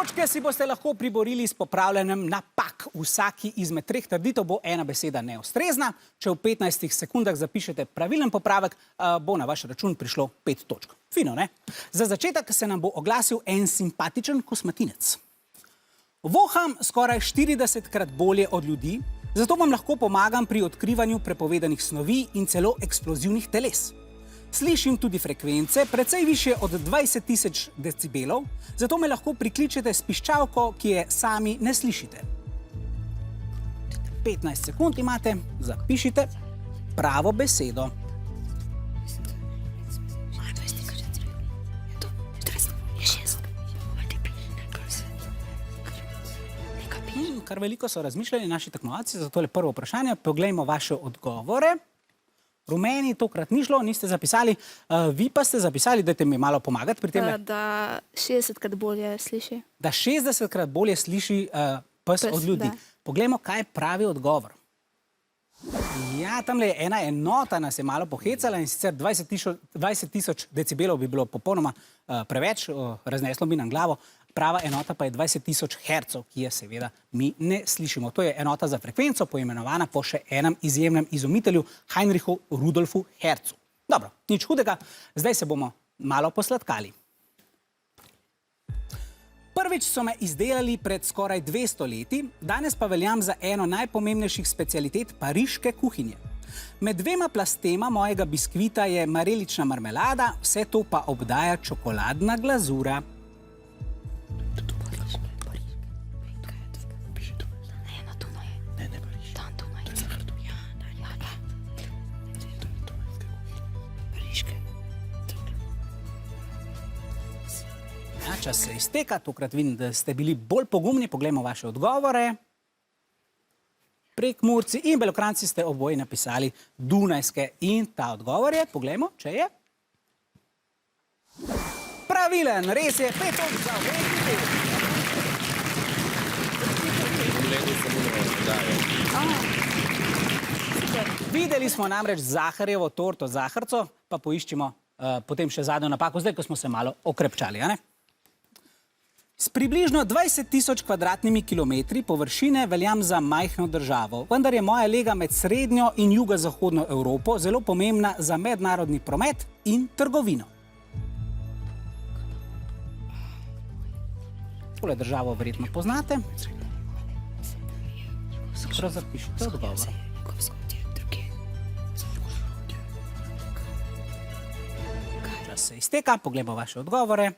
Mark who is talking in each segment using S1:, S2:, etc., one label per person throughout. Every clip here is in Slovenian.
S1: Točke si boste lahko priborili s popravljanjem napak. Vsaki izmed treh trditev bo ena beseda neustrezna. Če v 15 sekundah zapišete pravilen popravek, bo na vaš račun prišlo 5 točk. Fino, ne? Za začetek se nam bo oglasil en simpatičen kosmatinec. Voham skoraj 40-krat bolje od ljudi, zato vam lahko pomagam pri odkrivanju prepovedanih snovi in celo eksplozivnih teles. Slišim tudi frekvence, precej višje od 20 000 decibelov, zato me lahko prikličete s piščalko, ki je sami ne slišite. 15 sekund imate, zapišite pravo besedo. Kar veliko so razmišljali naši tekmovalci za tole prvo vprašanje. Poglejmo vaše odgovore. Rumeni tokrat ni šlo, niste zapisali. Vi pa ste zapisali, dajte mi malo pomagati pri tem.
S2: Da 60-krat bolje sliši.
S1: Da 60-krat bolje sliši pes od ljudi. Poglejmo, kaj pravi odgovor. Ja, tamle je ena enota nas je malo pohecala in sicer 20 000 decibelov bi bilo popolnoma preveč, razneslo bi nam glavo. Prava enota pa je 20 000 hercov, ki je seveda mi ne slišimo. To je enota za frekvenco, poimenovana po še enem izjemnem izumitelju, Heinrichu Rudolfu Hertzu. Dobro, nič hudega, zdaj se bomo malo posladkali. Prvič so me izdelali pred skoraj 200 leti, danes pa veljam za eno najpomembnejših specialitet pariške kuhinje. Med dvema plastema mojega biskvita je marelična marmelada, vse to pa obdaja čokoladna glazura. Čas se izteka, tokrat vidim, da ste bili bolj pogumni, poglejmo vaše odgovore. Prekmurci in Belokranjci ste oboji napisali Dunajske in ta odgovor je, poglejmo, če je pravilen, res je, 5 točk za obe ekipi. Videli smo namreč Zaharjevo torto Zaharco, pa poiščimo potem še zadnjo napako, zdaj, ko smo se malo okrepčali, a ne? S približno 20 000 kvadratnimi kilometri površine veljam za majhno državo, vendar je moja lega med srednjo in jugozahodno Evropo zelo pomembna za mednarodni promet in trgovino. Tole državo verjetno poznate. Prav zapišite odgovor. Čas se izteka, poglejmo vaše odgovore.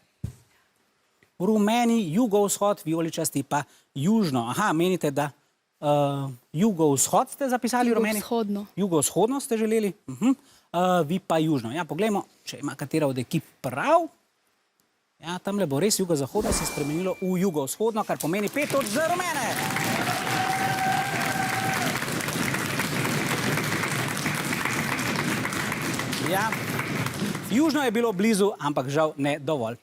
S1: Rumeni, jugovzhod, vijoličasti pa južno. Aha, menite, da jugovzhod ste zapisali, rumeni?
S2: Jugovzhodno.
S1: Jugovzhodno ste želeli? Vi pa južno. Ja, poglejmo, če ima katera od ekip prav. Ja, tamle bo res jugozahodno se spremenilo v jugovzhodno, kar pomeni 5 točk za rumene. Ja, južno je bilo blizu, ampak žal ne dovolj.